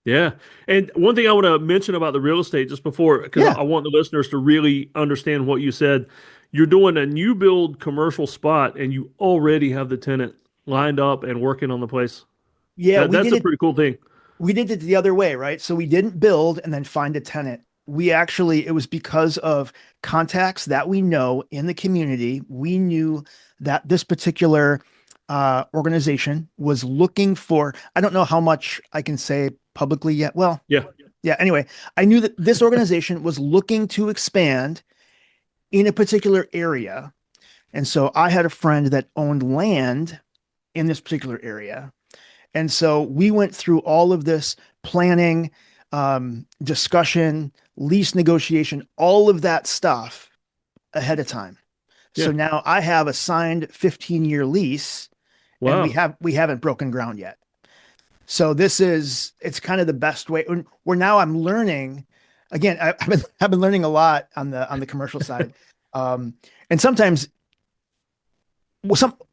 Speaker 4: Yeah. And one thing I want to mention about the real estate just before, because
Speaker 3: Yeah,
Speaker 4: I want the listeners to really understand what you said. You're doing a new build commercial spot and you already have the tenant lined up and working on the place.
Speaker 3: yeah,
Speaker 4: That's a pretty cool thing.
Speaker 3: we did it the other way, right? So we didn't build and then find a tenant. It was because of contacts that we know in the community. We knew that this particular organization was looking for, I don't know how much I can say publicly yet. Well,
Speaker 4: Yeah.
Speaker 3: yeah, anyway, I knew that this organization was looking to expand in a particular area. And so I had a friend that owned land in this particular area. And so we went through all of this planning, discussion, lease negotiation, all of that stuff ahead of time. So
Speaker 4: Yeah.
Speaker 3: now I have a signed 15-year lease and
Speaker 4: Wow.
Speaker 3: we haven't broken ground yet. So it's kind of the best way where now I'm learning again, I've been learning a lot on the commercial side. And sometimes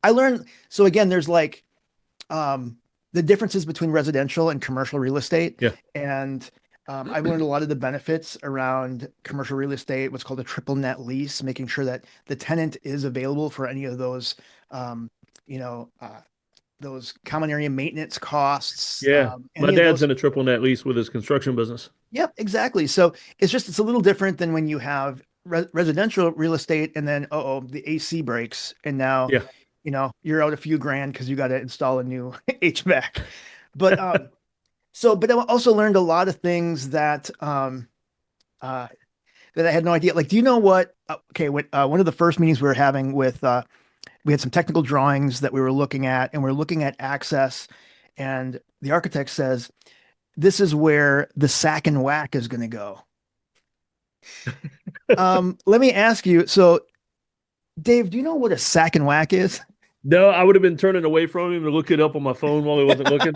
Speaker 3: I learn, so again, there's like, the differences between residential and commercial real estate.
Speaker 4: Yeah.
Speaker 3: And I've learned a lot of the benefits around commercial real estate, what's called a triple net lease, making sure that the tenant is available for any of those, you know, those common area maintenance costs,
Speaker 4: Yeah. My
Speaker 3: any of
Speaker 4: dad's
Speaker 3: those.
Speaker 4: in a triple net lease with his construction business.
Speaker 3: Yep, exactly. So it's a little different than when you have residential real estate and then, the AC breaks. And now,
Speaker 4: Yeah.
Speaker 3: you're out a few grand because you got to install a new HVAC. But but I also learned a lot of things that I had no idea. Like, do you know what? Okay, one of the first meetings we were having with we had some technical drawings that we were looking at, and we're looking at access, and the architect says this is where the sack and whack is going to go. Let me ask you. So, Dave, do you know what a sack and whack is?
Speaker 4: No, I would have been turning away from him to look it up on my phone while he wasn't looking.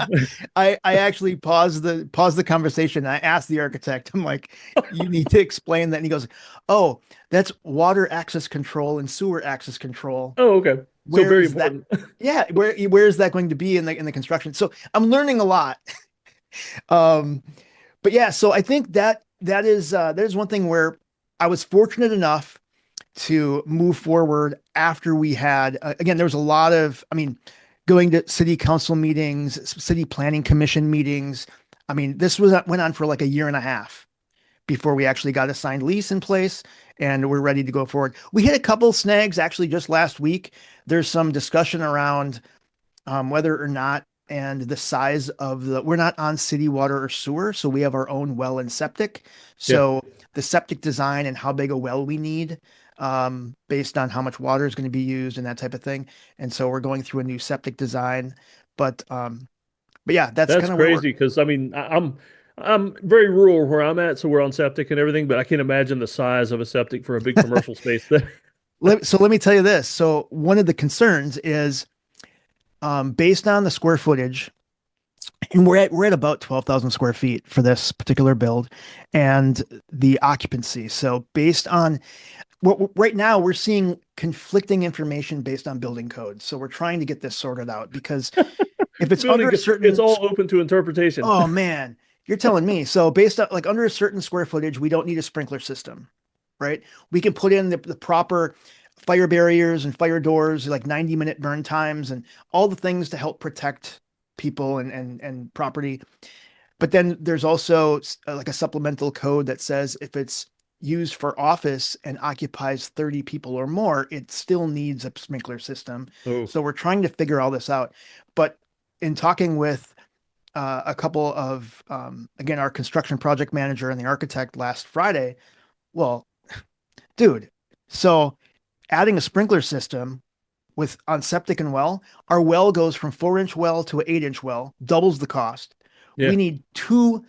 Speaker 3: I actually paused the conversation. And I asked the architect, I'm like, you need to explain that. And he goes, oh, that's water access control and sewer access control.
Speaker 4: Oh, okay. So
Speaker 3: Where
Speaker 4: very
Speaker 3: is that?
Speaker 4: important.
Speaker 3: Yeah, where is that going to be in the construction? So I'm learning a lot. Um, but yeah, so I think that is one thing where I was fortunate enough to move forward after we had again, there was a lot of, I mean, going to city council meetings, city planning commission meetings. I mean, this went on for like a year and a half before we actually got a signed lease in place and we're ready to go forward. We hit a couple snags actually just last week. There's some discussion around whether or not and the size of we're not on city water or sewer, so we have our own well and septic.
Speaker 4: Yeah.
Speaker 3: So the septic design and how big a well we need based on how much water is going to be used and that type of thing. And so we're going through a new septic design, but yeah, that's
Speaker 4: That's
Speaker 3: kind of where we're.
Speaker 4: crazy because I mean I'm very rural where I'm at, so we're on septic and everything, but I can't imagine the size of a septic for a big commercial space there.
Speaker 3: So let me tell you this. So one of the concerns is based on the square footage, and we're at about 12,000 square feet for this particular build, and the occupancy. So based on right now, we're seeing conflicting information based on building code. So we're trying to get this sorted out because if it's under a certain,
Speaker 4: It's all open to interpretation.
Speaker 3: oh man, you're telling me. So based on like under a certain square footage, we don't need a sprinkler system, right? We can put in the proper fire barriers and fire doors, like 90-minute burn times and all the things to help protect people and property. But then there's also like a supplemental code that says if it's used for office and occupies 30 people or more, it still needs a sprinkler system.
Speaker 4: Oh,
Speaker 3: So we're trying to figure all this out. But in talking with a couple of, again, our construction project manager and the architect last Friday, well, dude, so adding a sprinkler system with on septic and well, our well goes from 4-inch well to an 8-inch well, doubles the cost.
Speaker 4: yeah.
Speaker 3: We need two,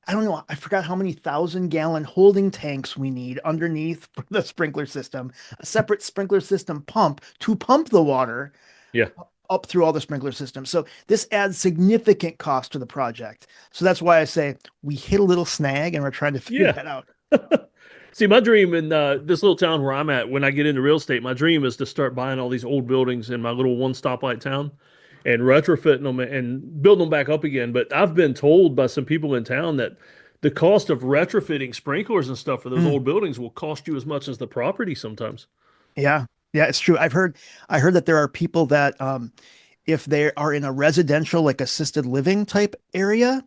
Speaker 3: I don't know, I forgot how many 1,000-gallon holding tanks we need underneath for the sprinkler system, a separate sprinkler system pump to pump the water
Speaker 4: Yeah.
Speaker 3: up through all the sprinkler systems. So this adds significant cost to the project. So that's why I say we hit a little snag and we're trying to figure
Speaker 4: Yeah.
Speaker 3: that out.
Speaker 4: See, my dream in this little town where I'm at, when I get into real estate, my dream is to start buying all these old buildings in my little one stoplight town and retrofitting them and building them back up again. But I've been told by some people in town that the cost of retrofitting sprinklers and stuff for those old buildings will cost you as much as the property sometimes.
Speaker 3: Yeah. Yeah, it's true. I heard that there are people that if they are in a residential like assisted living type area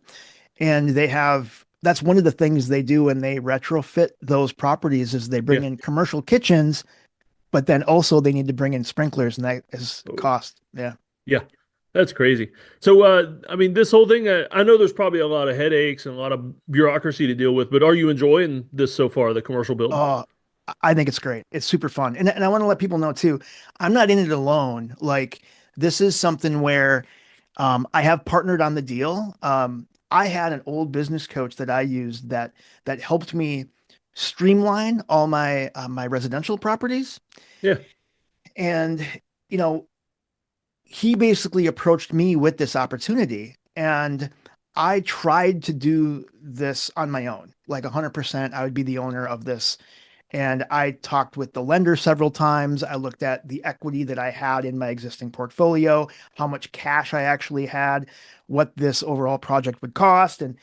Speaker 3: and that's one of the things they do when they retrofit those properties is they bring
Speaker 4: Yeah.
Speaker 3: in commercial kitchens, but then also they need to bring in sprinklers and that is cost. Yeah.
Speaker 4: Yeah, that's crazy. So, I mean, this whole thing, I know there's probably a lot of headaches and a lot of bureaucracy to deal with, but are you enjoying this so far, the commercial build?
Speaker 3: Oh, I think it's great. It's super fun. And I want to let people know too, I'm not in it alone. Like this is something where I have partnered on the deal. I had an old business coach that I used that helped me streamline all my residential properties.
Speaker 4: Yeah.
Speaker 3: And you know, he basically approached me with this opportunity, and I tried to do this on my own, like 100%. I would be the owner of this. And I talked with the lender several times. I looked at the equity that I had in my existing portfolio, how much cash I actually had, what this overall project would cost. And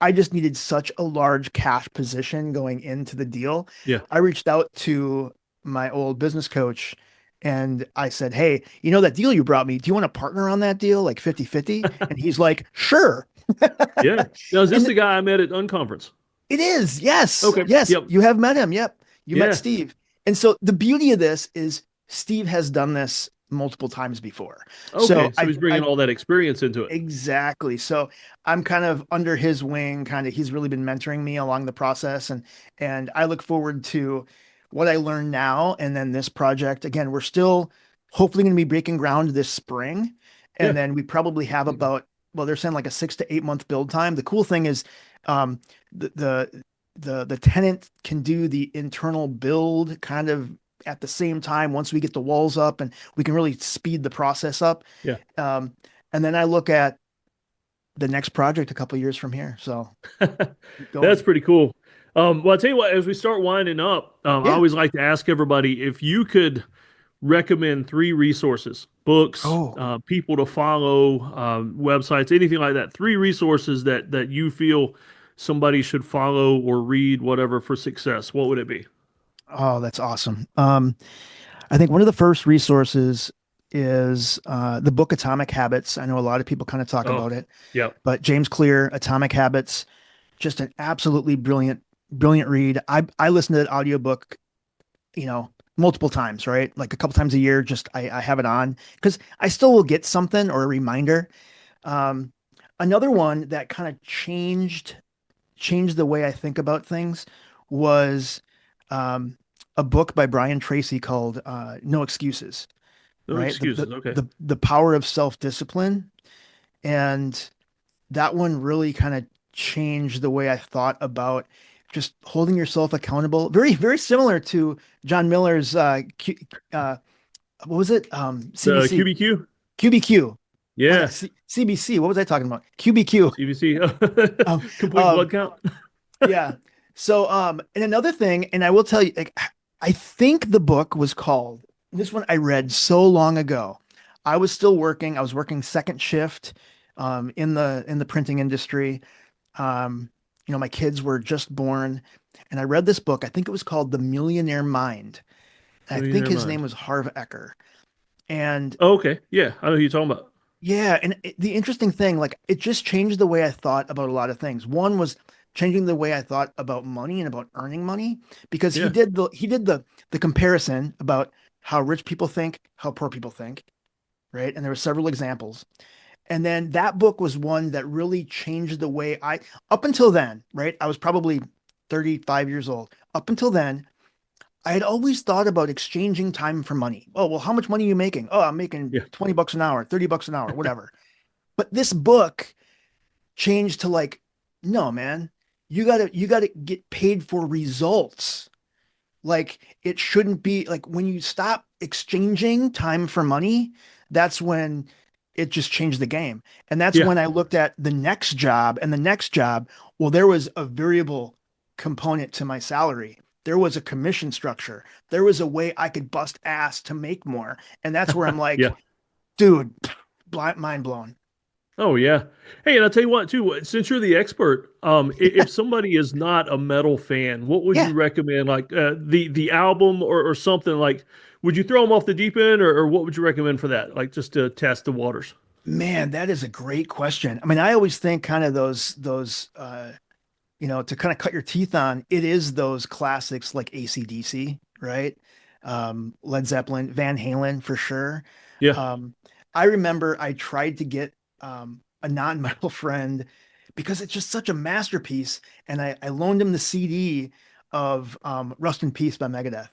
Speaker 3: I just needed such a large cash position going into the deal.
Speaker 4: Yeah.
Speaker 3: I reached out to my old business coach and I said, "Hey, you know that deal you brought me? Do you want to partner on that deal, like 50-50?" And he's like, "Sure."
Speaker 4: Yeah. Now, is this
Speaker 3: And
Speaker 4: the guy I met at Unconference?
Speaker 3: it is. Yes.
Speaker 4: Okay.
Speaker 3: Yes.
Speaker 4: Yep.
Speaker 3: You have met him. Yep. You met
Speaker 4: Yeah.
Speaker 3: Steve. And so the beauty of this is Steve has done this multiple times before.
Speaker 4: Okay.
Speaker 3: So
Speaker 4: So he's bringing
Speaker 3: I
Speaker 4: all that experience into it.
Speaker 3: exactly. So I'm kind of under his wing, kind of he's really been mentoring me along the process, and I look forward to what I learn now and then this project. Again, we're still hopefully going to be breaking ground this spring. And
Speaker 4: Yeah.
Speaker 3: then we probably have about, well, they're saying like a 6 to 8 month build time. The cool thing is um the tenant can do the internal build kind of at the same time once we get the walls up, and we can really speed the process up.
Speaker 4: Yeah.
Speaker 3: And then I look at the next project a couple of years from here. So keep
Speaker 4: That's
Speaker 3: going.
Speaker 4: pretty cool. Well, I'll tell you what, as we start winding up, I
Speaker 3: Yeah.
Speaker 4: always like to ask everybody if you could recommend three resources, books,
Speaker 3: Oh,
Speaker 4: people to follow, websites, anything like that. Three resources that you feel somebody should follow or read, whatever, for success. What would it be?
Speaker 3: oh, that's awesome. I think one of the first resources is the book Atomic Habits. I know a lot of people kind of talk
Speaker 4: Oh,
Speaker 3: about it,
Speaker 4: yeah.
Speaker 3: but James Clear, Atomic Habits, just an absolutely brilliant read. I listen to that audiobook, you know, multiple times, right? Like a couple times a year, just I have it on because I still will get something or a reminder. Um, Another one that kind of changed the way I think about things was um, a book by Brian Tracy called No Excuses,
Speaker 4: No
Speaker 3: right?
Speaker 4: excuses. Okay.
Speaker 3: The power of self-discipline. And that one really kind of changed the way I thought about just holding yourself accountable. Very, very similar to John Miller's what was it?
Speaker 4: The
Speaker 3: CBC,
Speaker 4: QBQ?
Speaker 3: QBQ. Was
Speaker 4: Yeah.
Speaker 3: that CBC? What was I talking about? QBQ.
Speaker 4: CBC.
Speaker 3: Um,
Speaker 4: Complete
Speaker 3: um,
Speaker 4: blood count.
Speaker 3: yeah. So, and another thing, and I will tell you, like, I think the book was called, this one I read so long ago. I was still working. I was working second shift, in the printing industry. My kids were just born, and I read this book. I think it was called The Millionaire Mind. I think
Speaker 4: Millionaire
Speaker 3: his name
Speaker 4: Mind.
Speaker 3: was Harv Eker. And
Speaker 4: Oh, okay. Yeah. I know who you're talking about.
Speaker 3: yeah, and the interesting thing, like it just changed the way I thought about a lot of things. One was changing the way I thought about money and about earning money because he
Speaker 4: Yeah.
Speaker 3: did the comparison about how rich people think, how poor people think, right? And there were several examples. And then that book was one that really changed the way up until then, right? I was probably 35 years old. Up until then, I had always thought about exchanging time for money. Oh, well, how much money are you making? Oh, I'm making
Speaker 4: Yeah.
Speaker 3: 20 bucks an hour, 30 bucks an hour, whatever. But this book changed to like, no, man, you gotta get paid for results. Like it shouldn't be like when you stop exchanging time for money, that's when it just changed the game. And that's
Speaker 4: Yeah.
Speaker 3: when I looked at the next job and the next job. Well, there was a variable component to my salary. There was a commission structure. There was a way I could bust ass to make more. And that's where I'm like,
Speaker 4: Yeah.
Speaker 3: dude, mind blown.
Speaker 4: Oh yeah. Hey, and I'll tell you what too, since you're the expert, if somebody is not a metal fan, what would
Speaker 3: Yeah,
Speaker 4: you recommend? Like the album or something like would you throw them off the deep end or what would you recommend for that? Like just to test the waters.
Speaker 3: man, that is a great question. I mean, I always think kind of those to kind of cut your teeth on, it is those classics like AC/DC, right? Led Zeppelin, Van Halen for sure.
Speaker 4: Yeah.
Speaker 3: Um, I remember I tried to get a non-metal friend because it's just such a masterpiece, and I loaned him the CD of Rust in Peace by Megadeth.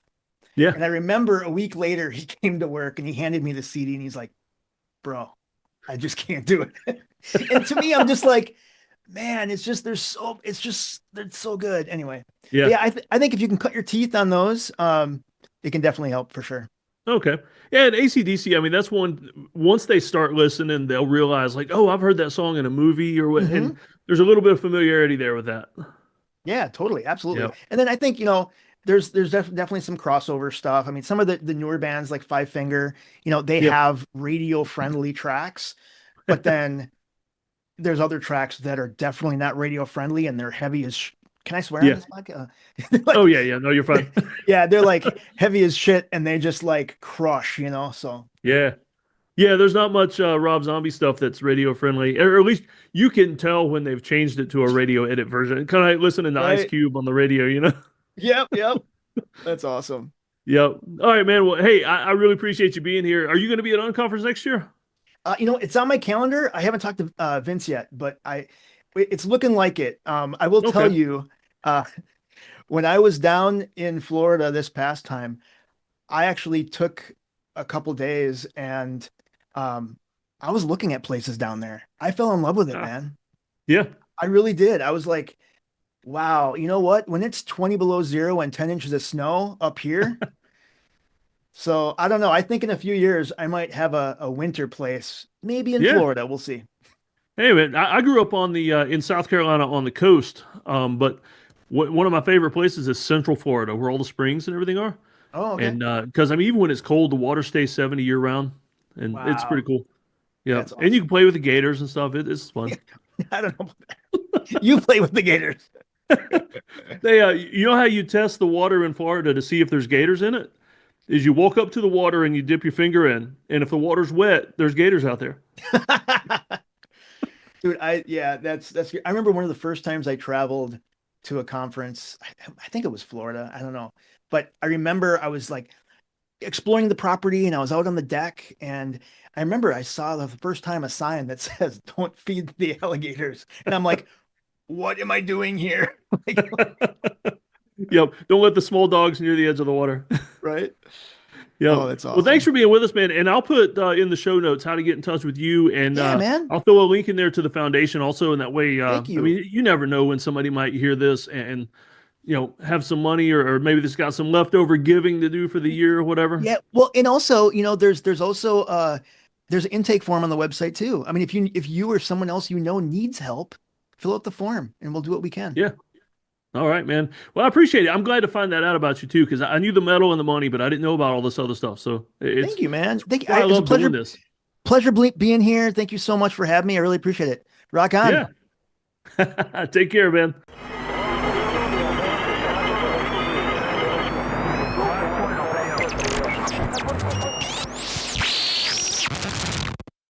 Speaker 4: Yeah.
Speaker 3: And I remember a week later, he came to work and he handed me the CD and he's like, bro, I just can't do it. And to me, I'm just like, man, it's so good. Anyway,
Speaker 4: Yeah.
Speaker 3: yeah, I think if you can cut your teeth on those, it can definitely help for sure.
Speaker 4: Okay. Yeah, and AC/DC, I mean, that's one, once they start listening, they'll realize like, oh, I've heard that song in a movie or what, and there's a little bit of familiarity there with that.
Speaker 3: Yeah, totally. Absolutely.
Speaker 4: Yep.
Speaker 3: And then I think, there's definitely some crossover stuff. I mean, some of the newer bands like Five Finger, they have radio friendly tracks, but then there's other tracks that are definitely not radio friendly and they're heavy as can I swear on this podcast? Like,
Speaker 4: oh yeah, no, you're fine.
Speaker 3: yeah, they're like heavy as shit and they just like crush, so.
Speaker 4: Yeah. Yeah, there's not much Rob Zombie stuff that's radio friendly, or at least you can tell when they've changed it to a radio edit version. Kind of like listening to Ice Cube on the radio.
Speaker 3: Yep. That's awesome.
Speaker 4: Yep. All right, man. Well, hey, I really appreciate you being here. Are you going to be at Unconference next year?
Speaker 3: It's on my calendar. I haven't talked to Vince yet, but it's looking like it. I will tell you, when I was down in Florida this past time, I actually took a couple days and I was looking at places down there. I fell in love with it, man.
Speaker 4: Yeah.
Speaker 3: I really did. I was like, wow, you know what? When it's 20 below zero and 10 inches of snow up here. So I don't know. I think in a few years I might have a winter place, maybe in Florida. We'll see.
Speaker 4: Hey, man, I grew up on the in South Carolina on the coast, but one of my favorite places is Central Florida, where all the springs and everything are.
Speaker 3: Oh, okay.
Speaker 4: And because I mean, even when it's cold, the water stays 70 year round, and it's pretty cool. Yeah,
Speaker 3: That's awesome.
Speaker 4: And you can play with the gators and stuff. It's fun.
Speaker 3: I don't know about that. You play with the gators.
Speaker 4: They, you know how you test the water in Florida to see if there's gators in it? Is you walk up to the water and you dip your finger in, and if the water's wet, there's gators out there.
Speaker 3: Dude, that's good. I remember one of the first times I traveled to a conference. I think it was Florida. I don't know, but I remember I was like exploring the property and I was out on the deck, and I remember I saw the first time a sign that says "Don't feed the alligators," and I'm like, what am I doing here?
Speaker 4: Yep. Don't let the small dogs near the edge of the water.
Speaker 3: Right.
Speaker 4: Yeah.
Speaker 3: Oh, that's awesome.
Speaker 4: Well, thanks for being with us, man. And I'll put in the show notes how to get in touch with you. And
Speaker 3: man.
Speaker 4: I'll throw a link in there to the foundation also. And that way,
Speaker 3: Thank you.
Speaker 4: I mean, you never know when somebody might hear this and have some money or maybe this got some leftover giving to do for the year or whatever.
Speaker 3: Yeah. Well, and also, there's also there's an intake form on the website too. I mean, if you or someone else needs help, fill out the form and we'll do what we can.
Speaker 4: Yeah. All right, man. Well, I appreciate it. I'm glad to find that out about you too, because I knew the medal and the money, but I didn't know about all this other stuff. So
Speaker 3: thank you, man. Thank you.
Speaker 4: I love
Speaker 3: it's a pleasure,
Speaker 4: doing this.
Speaker 3: Pleasure being here. Thank you so much for having me. I really appreciate it. Rock on.
Speaker 4: Yeah. Take care, man.